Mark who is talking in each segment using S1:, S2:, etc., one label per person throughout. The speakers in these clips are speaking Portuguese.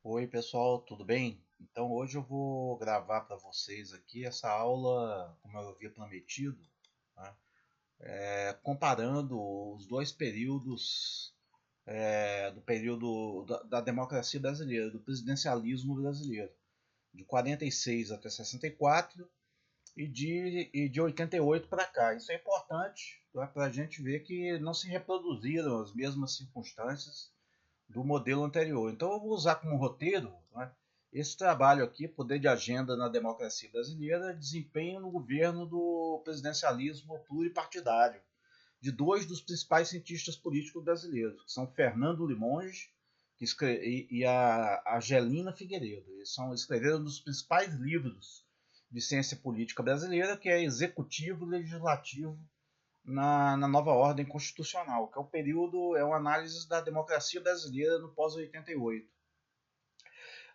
S1: Oi pessoal, tudo bem? Então hoje eu vou gravar para vocês aqui essa aula, como eu havia prometido, né, comparando os dois períodos do período da democracia brasileira, do presidencialismo brasileiro, de 46 até 64 e de 88 para cá. Isso é importante, né, para a gente ver que não se reproduziram as mesmas circunstâncias do modelo anterior. Então eu vou usar como roteiro, né, esse trabalho aqui, Poder de Agenda na Democracia Brasileira, Desempenho no Governo do Presidencialismo Pluripartidário, de dois dos principais cientistas políticos brasileiros, que são Fernando Limonge e a Angelina Figueiredo. Eles escreveram um dos principais livros de ciência política brasileira, que é Executivo e Legislativo na nova ordem constitucional, que é o período, é uma análise da democracia brasileira no pós-88.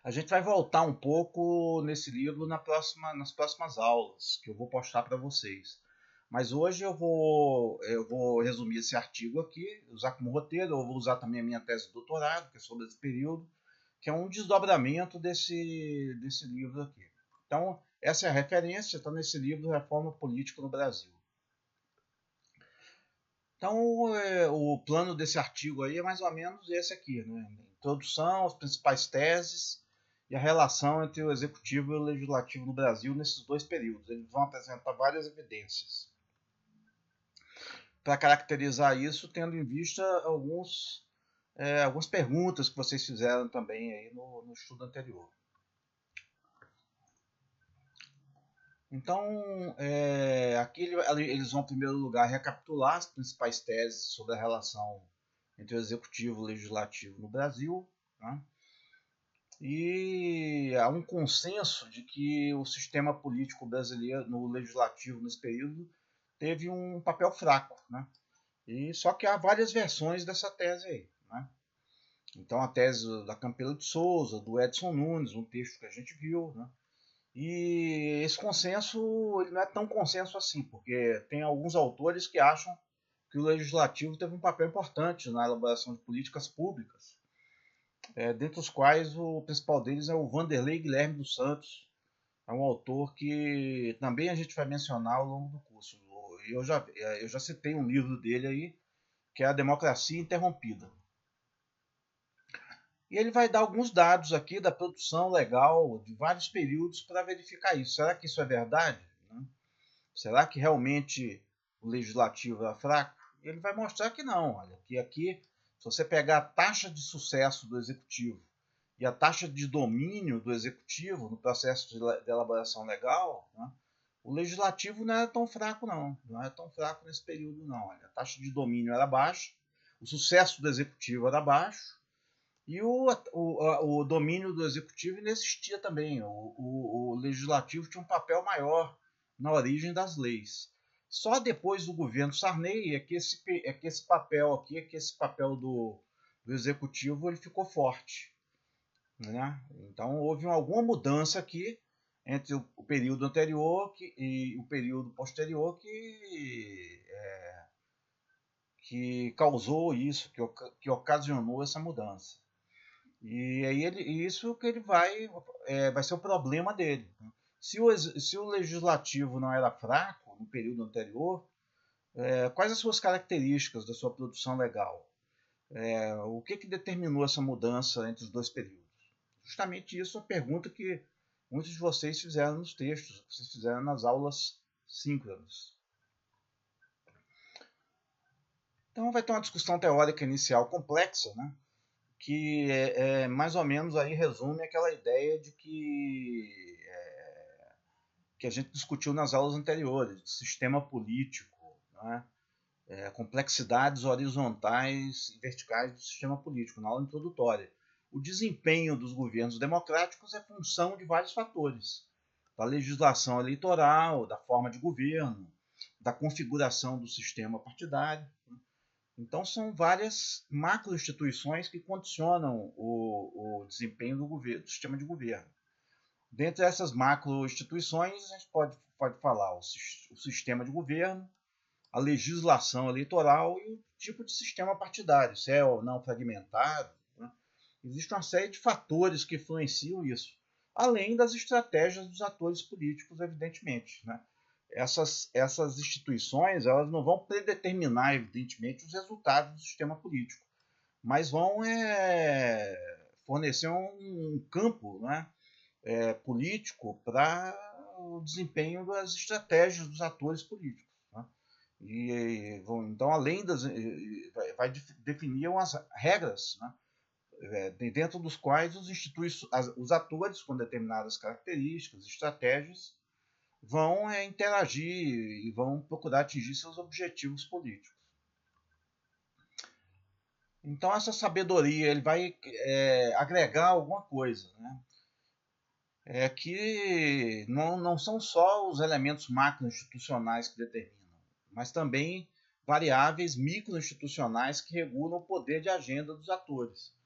S1: A gente vai voltar um pouco nesse livro nas próximas aulas, que eu vou postar para vocês. Mas hoje eu vou resumir esse artigo aqui, usar como roteiro, eu vou usar também a minha tese de doutorado, que é sobre esse período, que é um desdobramento desse livro aqui. Então, essa é a referência, está nesse livro Reforma Política no Brasil. Então, o plano desse artigo aí é mais ou menos esse aqui, né? Introdução, as principais teses e a relação entre o executivo e o legislativo no Brasil nesses dois períodos. Eles vão apresentar várias evidências para caracterizar isso, tendo em vista algumas perguntas que vocês fizeram também aí no estudo anterior. Então, aqui eles vão, em primeiro lugar, recapitular as principais teses sobre a relação entre o executivo e o legislativo no Brasil, né? E há um consenso de que o sistema político brasileiro, no legislativo nesse período, teve um papel fraco, né? E só que há várias versões dessa tese aí, né? Então a tese da Campelo de Souza, do Edson Nunes, um texto que a gente viu, né? E esse consenso ele não é tão consenso assim, porque tem alguns autores que acham que o legislativo teve um papel importante na elaboração de políticas públicas, dentre os quais o principal deles é o Vanderlei Guilherme dos Santos, é um autor que também a gente vai mencionar ao longo do curso. Eu já citei um livro dele aí, que é A Democracia Interrompida. E ele vai dar alguns dados aqui da produção legal de vários períodos para verificar isso. Será que isso é verdade? Né? Será que realmente o legislativo é fraco? Ele vai mostrar que não. Olha, que aqui, se você pegar a taxa de sucesso do executivo e a taxa de domínio do executivo no processo de elaboração legal, né, o legislativo não era tão fraco, não. Não era tão fraco nesse período, não. Olha, a taxa de domínio era baixa, o sucesso do executivo era baixo, e o domínio do executivo inexistia também. O legislativo tinha um papel maior na origem das leis. Só depois do governo Sarney é que esse papel aqui, é que esse papel do executivo ele ficou forte, né? Então houve alguma mudança aqui entre o período anterior e o período posterior que causou isso, que ocasionou essa mudança. E aí isso que ele vai ser o problema dele. Se o legislativo não era fraco no período anterior, quais as suas características da sua produção legal? O que determinou essa mudança entre os dois períodos? Justamente isso é a pergunta que muitos de vocês fizeram nos textos, que vocês fizeram nas aulas síncronas. Então vai ter uma discussão teórica inicial complexa, né? Que mais ou menos aí resume aquela ideia de que a gente discutiu nas aulas anteriores, de sistema político, né? Complexidades horizontais e verticais do sistema político, na aula introdutória. O desempenho dos governos democráticos é função de vários fatores, da legislação eleitoral, da forma de governo, da configuração do sistema partidário. Então, são várias macroinstituições que condicionam o desempenho do sistema de governo. Dentre essas macroinstituições, a gente pode falar o sistema de governo, a legislação eleitoral e o tipo de sistema partidário, se é ou não fragmentado, né? Existe uma série de fatores que influenciam isso, além das estratégias dos atores políticos, evidentemente, né? Essas instituições, elas não vão predeterminar, evidentemente, os resultados do sistema político, mas vão fornecer um campo, né, político para o desempenho das estratégias dos atores políticos, né? Então, além das. Vai definir umas regras, né, dentro dos quais os atores com determinadas características, estratégias, vão interagir e vão procurar atingir seus objetivos políticos. Então, essa sabedoria ele vai agregar alguma coisa, né? Que não são só os elementos macroinstitucionais que determinam, mas também variáveis microinstitucionais que regulam o poder de agenda dos atores.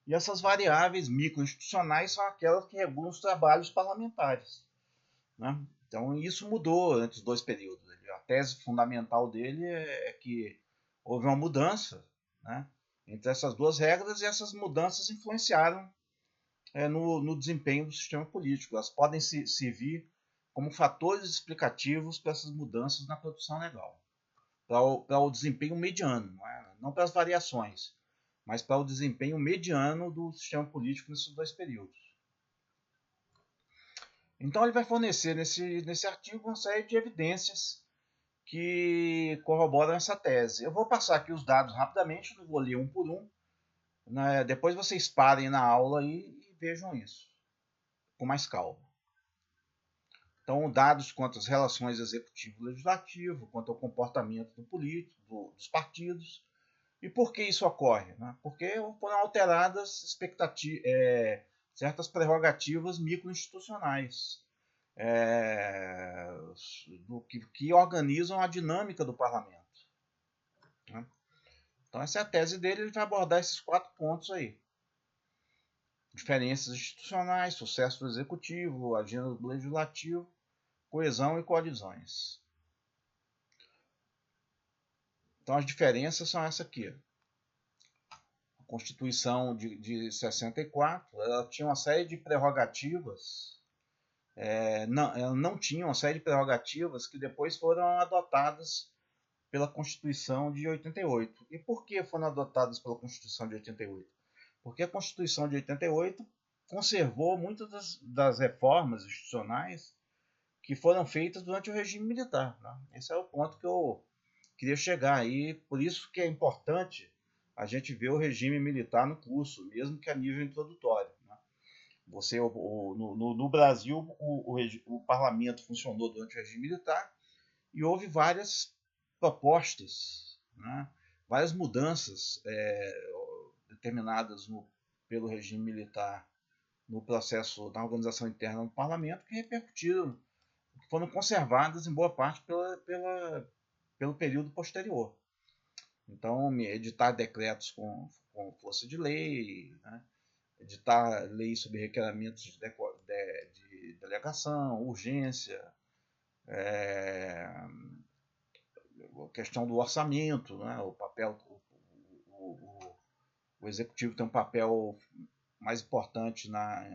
S1: E essas variáveis microinstitucionais são aquelas que regulam os trabalhos parlamentares, né? Então, isso mudou entre os dois períodos. A tese fundamental dele é que houve uma mudança, né, entre essas duas regras, e essas mudanças influenciaram no desempenho do sistema político. Elas podem servir como fatores explicativos para essas mudanças na produção legal, para o desempenho mediano, não para as variações, mas para o desempenho mediano do sistema político nesses dois períodos. Então, ele vai fornecer nesse artigo uma série de evidências que corroboram essa tese. Eu vou passar aqui os dados rapidamente, não vou ler um por um, né? Depois vocês parem na aula e vejam isso com mais calma. Então, dados quanto às relações executivo-legislativo, quanto ao comportamento do político, dos partidos. E por que isso ocorre? Né? Porque foram alteradas certas prerrogativas microinstitucionais que organizam a dinâmica do parlamento, né? Então, essa é a tese dele, ele vai abordar esses 4 pontos aí. Diferenças institucionais, sucesso do executivo, agenda do legislativo, coesão e coalizões. Então, as diferenças são essa aqui. A Constituição de 64, ela tinha uma série de prerrogativas, ela não tinha uma série de prerrogativas que depois foram adotadas pela Constituição de 88. E por que foram adotadas pela Constituição de 88? Porque a Constituição de 88 conservou muitas das reformas institucionais que foram feitas durante o regime militar, né? Esse é o ponto que eu queria chegar aí. Por isso que é importante a gente ver o regime militar no curso, mesmo que a nível introdutório, né? No Brasil, o parlamento funcionou durante o regime militar e houve várias propostas, né, várias mudanças determinadas pelo regime militar no processo da organização interna do parlamento que repercutiram, que foram conservadas em boa parte pelo período posterior. Então, editar decretos com força de lei, né, editar leis sobre requerimentos de delegação, urgência, a questão do orçamento, né, o papel, o executivo tem um papel mais importante na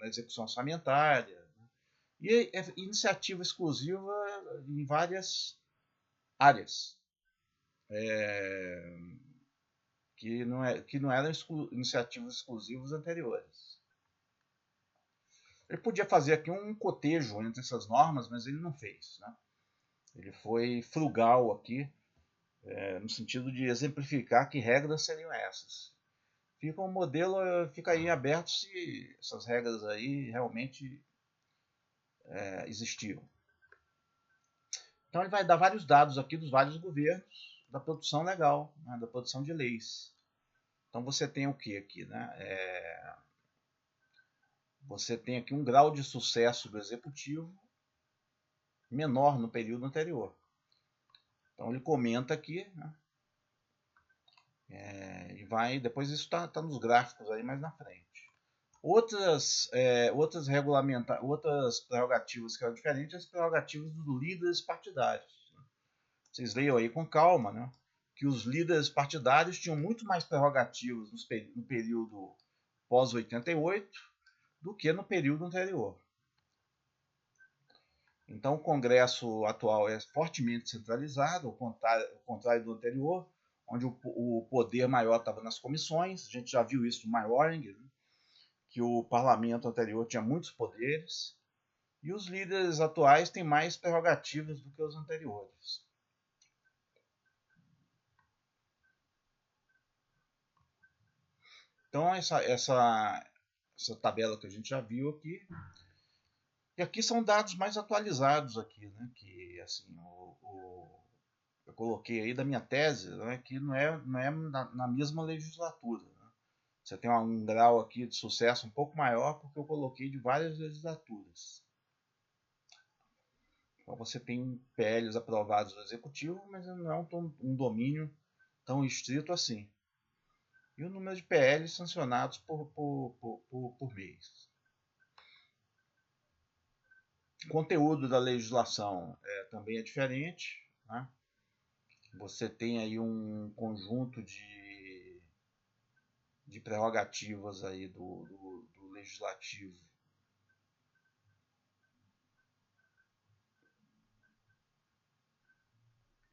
S1: execução orçamentária, né, e iniciativa exclusiva em várias áreas, que não eram iniciativas exclusivas anteriores. Ele podia fazer aqui um cotejo entre essas normas, mas ele não fez, né? Ele foi frugal aqui, no sentido de exemplificar que regras seriam essas. Fica um modelo, fica aí aberto se essas regras aí realmente existiam. Então ele vai dar vários dados aqui dos vários governos da produção legal, né, da produção de leis. Então você tem o que aqui, né? Você tem aqui um grau de sucesso do executivo menor no período anterior. Então ele comenta aqui, né? E vai, depois isso está nos gráficos aí mais na frente. Outras prerrogativas que eram diferentes, as prerrogativas dos líderes partidários, né? Vocês leiam aí com calma, né, que os líderes partidários tinham muito mais prerrogativas no período pós-88 do que no período anterior. Então, o Congresso atual é fortemente centralizado, ao contrário do anterior, onde o poder maior estava nas comissões. A gente já viu isso no Maioring, né? Que o parlamento anterior tinha muitos poderes, e os líderes atuais têm mais prerrogativas do que os anteriores. Então, essa tabela que a gente já viu aqui, e aqui são dados mais atualizados aqui, né? Que assim, eu coloquei aí da minha tese, né? Que não é na mesma legislatura. Né? Você tem um grau aqui de sucesso um pouco maior porque eu coloquei de várias legislaturas. Então você tem PLs aprovados no executivo, mas não é um domínio tão estrito assim. E o número de PLs sancionados por mês. O conteúdo da legislação também é diferente. Né? Você tem aí um conjunto de prerrogativas aí do legislativo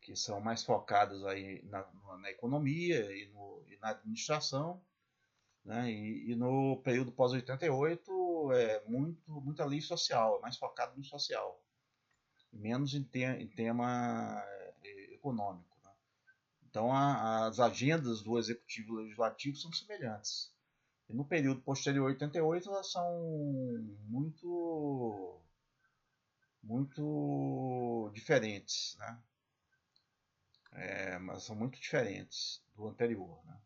S1: que são mais focadas aí na economia e na administração. Né? E no período pós-88 é muita lei social, é mais focado no social, menos em tema econômico. Né? Então as agendas do executivo e legislativo são semelhantes. E no período posterior a 88 elas são muito diferentes, né? Mas são muito diferentes do anterior. Né?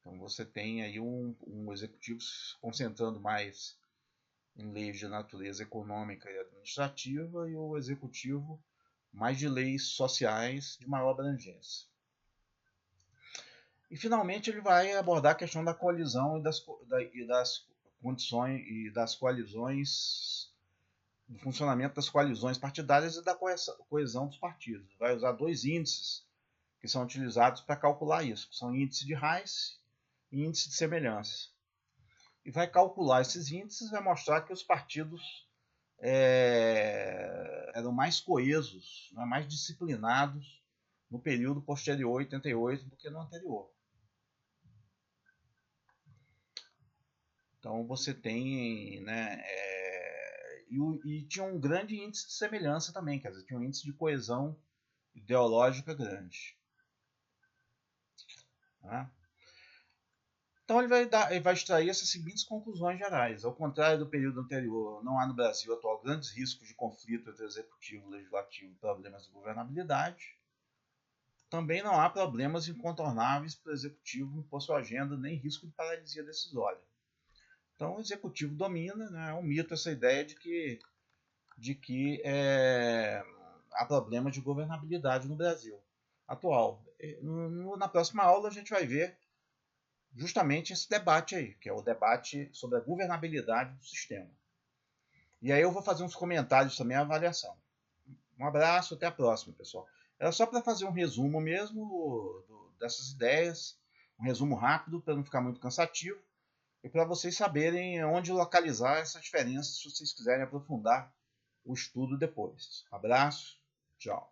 S1: Então você tem aí um executivo se concentrando mais em leis de natureza econômica e administrativa e o executivo mais de leis sociais de maior abrangência. E finalmente ele vai abordar a questão da coalizão e das condições e das coalizões, do funcionamento das coalizões partidárias e da coesão dos partidos. Vai usar dois índices que são utilizados para calcular isso, que são índice de Rice e índice de semelhança. E vai calcular esses índices e vai mostrar que os partidos eram mais coesos, né, mais disciplinados no período posterior a 88 do que no anterior. Então você tem, né, e tinha um grande índice de semelhança também, quer dizer, tinha um índice de coesão ideológica grande. Tá? Então ele vai extrair essas seguintes conclusões gerais. Ao contrário do período anterior, não há no Brasil atual grandes riscos de conflito entre executivo, legislativo e problemas de governabilidade. Também não há problemas incontornáveis para o executivo impor sua agenda, nem risco de paralisia decisória. Então o executivo domina, né? É um mito essa ideia de que há problemas de governabilidade no Brasil atual. Na próxima aula a gente vai ver justamente esse debate aí, que é o debate sobre a governabilidade do sistema. E aí eu vou fazer uns comentários também, a avaliação. Um abraço, até a próxima, pessoal. Era só para fazer um resumo mesmo dessas ideias, um resumo rápido, para não ficar muito cansativo, e para vocês saberem onde localizar essa diferença, se vocês quiserem aprofundar o estudo depois. Abraço, tchau.